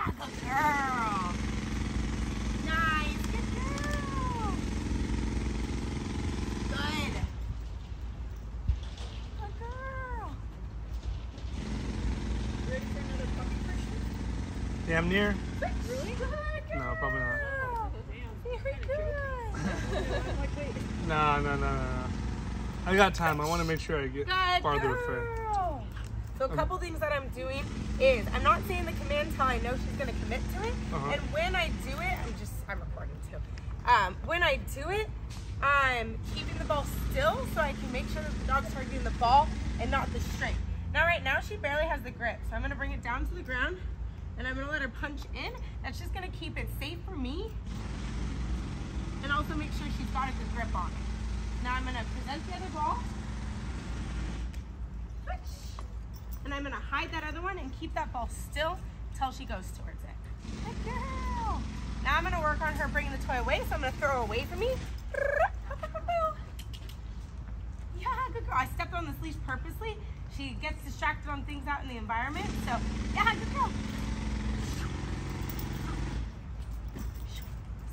Yeah, good girl. Nice, good girl. Good. Good girl. Ready for another puppy person? Damn near? Really? Good girl. No, probably not. Very good. I'm like, wait. No. I got time. I want to make sure I get Good farther with Faye. girl. So a couple things that I'm doing is I'm not saying the command until I know she's going to commit to it. And when I do it, I'm recording too. When I do it, I'm keeping the ball still so I can make sure that the dog's targeting the ball and not the string. Now right now she barely has the grip, so I'm going to bring it down to the ground and I'm going to let her punch in. That's just going to keep it safe for me and also make sure she's got a good grip on it. Now I'm going to present the other ball. Switch. And I'm going to hide that other one and keep that ball still until she goes towards it. Good girl. Now I'm going to work on her bringing the toy away, so I'm going to throw her away from me. Yeah, good girl. I stepped on this leash purposely. She gets distracted on things out in the environment, so yeah, good girl.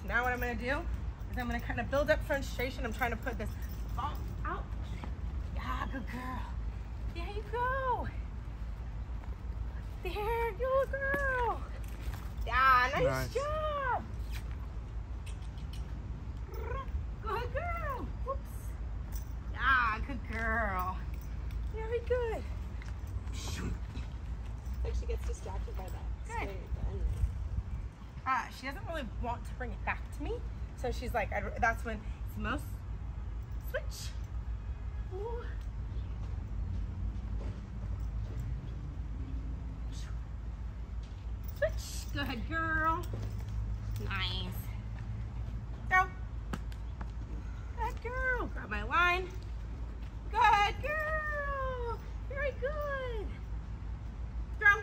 So now what I'm going to do is I'm going to kind of build up frustration. I'm trying to put this ball out. Yeah, good girl. There you go. There you go, girl. Yeah, nice job. Good girl. Whoops. Yeah, good girl. Very good. Like she gets distracted by that. Good. Straight at the end. She doesn't really want to bring it back to me. So she's like, that's when it's most switch. Ooh. Switch. Good girl. Nice. Go. Good girl. Grab my line. Good girl. Very good. Throw.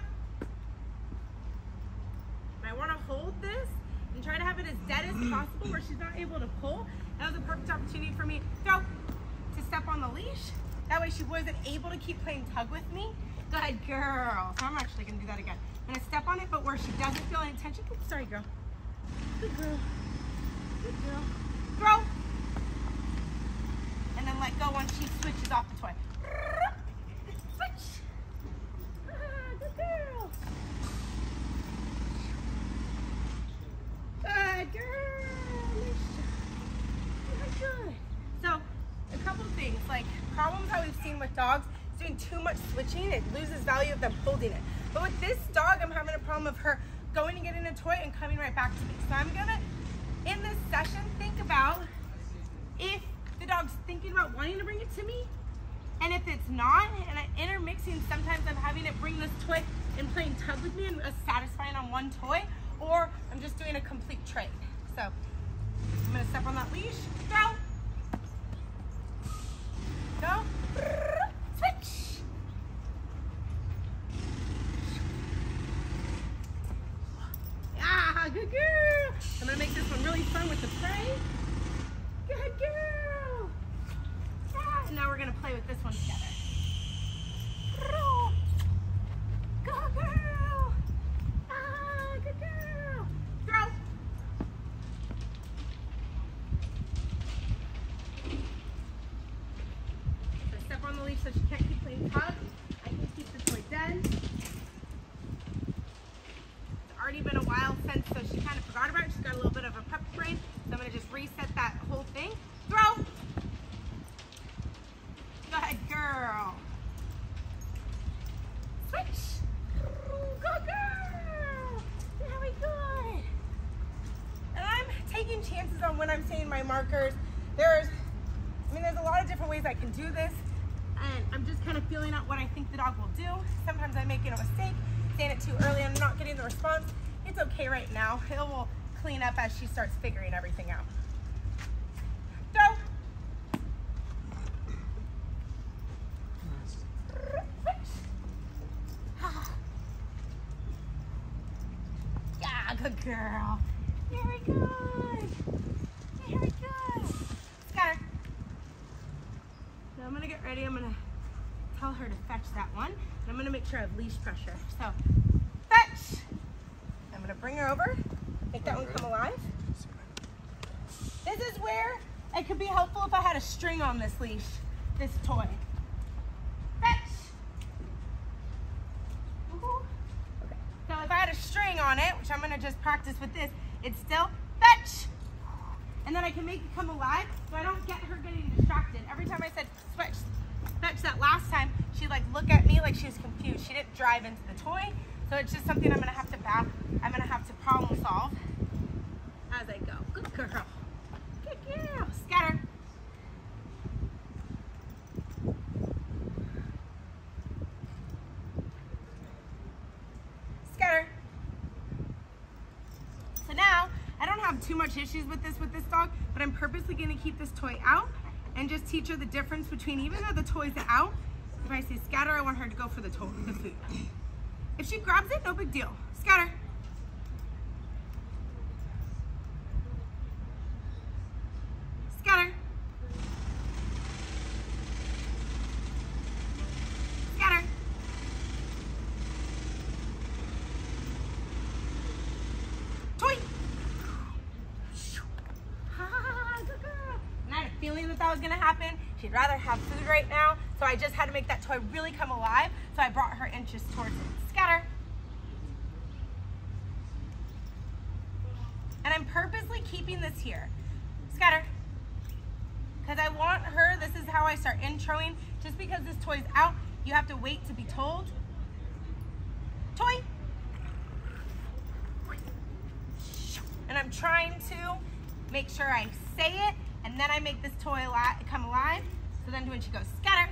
And I want to hold this and try to have it as dead as possible where she's not able to pull. That was a perfect opportunity for me to step on the leash. That way she wasn't able to keep playing tug with me. Good girl. So I'm actually going to do that again. I'm going to step on it, but where she doesn't feel any tension. Oops, sorry, girl. Good girl. Good girl. Throw. And then let go when she switches off the toy. Switch. Good girl. Good girl. Very good. So, a couple things, like problems that we've seen with dogs is doing too much switching. It loses value of them holding it. But with this dog, I'm having a problem of her going to get in a toy and coming right back to me. So I'm gonna, in this session, think about if the dog's thinking about wanting to bring it to me, and if it's not, and I'm intermixing, sometimes I'm having it bring this toy and playing tug with me and satisfying on one toy, or I'm just doing a complete trade. So I'm gonna step on that leash, throw, go, switch. Ah, good girl. I'm gonna make this one really fun with the prey. Good girl. Ah, and now we're gonna play with this one together. Go girl. Ah, good girl. Throw. So step on the leash so she can't keep playing tug. I can keep the toy dead. Already been a while since, so she kind of forgot about it. She's got a little bit of a pep brain, so I'm going to just reset that whole thing. Throw. Go ahead, girl. Switch. Go, girl. Very good. And I'm taking chances on when I'm saying my markers. There's a lot of different ways I can do this, and I'm just kind of feeling out what I think the dog will do. Sometimes I make a mistake, saying it too early and not getting the response. It's okay right now. It will clean up as she starts figuring everything out. Go. Yeah, good girl. Very good. Very good. Scatter. So I'm gonna get ready. I'm gonna tell her to fetch that one. And I'm gonna make sure I have leash pressure. So, fetch. I'm bring her over. Make that one come alive. This is where it could be helpful if I had a string on this leash, this toy. Fetch. Woohoo. Okay. So if I had a string on it, which I'm gonna just practice with this, it's still fetch. And then I can make it come alive so I don't get her getting distracted. Every time I said fetch that last time, she'd like look at me like she was confused. She didn't drive into the toy. So it's just something I'm gonna have to problem solve as I go. Good girl. Good girl. Scatter. Scatter. So now, I don't have too much issues with this dog, but I'm purposely gonna keep this toy out and just teach her the difference between, even though the toy's out, if I say scatter, I want her to go for the food. If she grabs it, no big deal. Scatter. Scatter. Scatter. Toy. Good girl. And I had a feeling that was gonna happen. She'd rather have food right now, so I just had to make that toy really come alive, so I brought her interest towards it. Scatter. And I'm purposely keeping this here. Scatter. Because I want her, this is how I start introing. Just because this toy's out, you have to wait to be told. Toy. And I'm trying to make sure I say it, and then I make this toy come alive. So then when she goes scatter.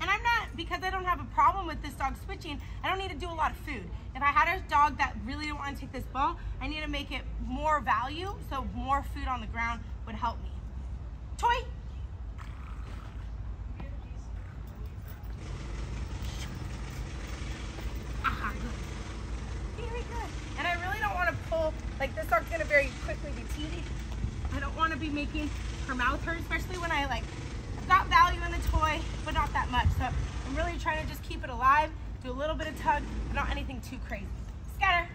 And I'm not, because I don't have a problem with this dog switching, I don't need to do a lot of food. If I had a dog that really didn't want to take this ball, I need to make it more value, so more food on the ground would help me. Toy. Aha, good. Very good. And I really don't want to pull, like this dog's gonna very quickly be teething. I don't want to be making her mouth hurt, especially when I've got value in the toy, but not that much. So I'm really trying to just keep it alive, do a little bit of tug, but not anything too crazy. Scatter.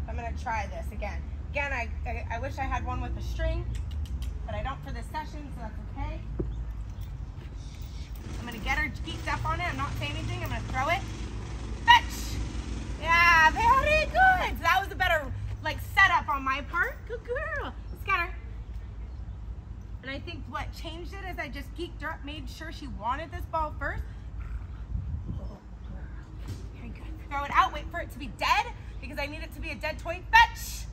I'm gonna try this again. Again, I wish I had one with a string, but I don't for this session, so that's okay. I'm gonna get her geeked up on it. I'm not saying anything. I'm gonna throw it. Fetch. Yeah, very good. So that was a better setup on my part. Good girl. Scatter. And I think what changed it is I just geeked her up, made sure she wanted this ball first. Very good. Throw it out. Wait for it to be dead because I need it to be a dead toy. Fetch.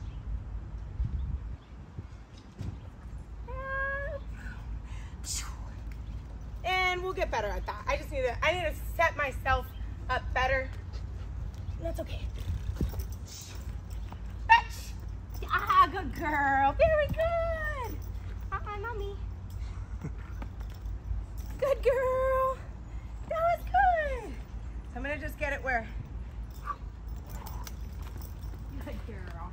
And we'll get better at that. I need to set myself up better. That's okay. Fetch. Ah, good girl. Very good. Not me. Good girl. That was good. So I'm gonna just get it where. Good girl.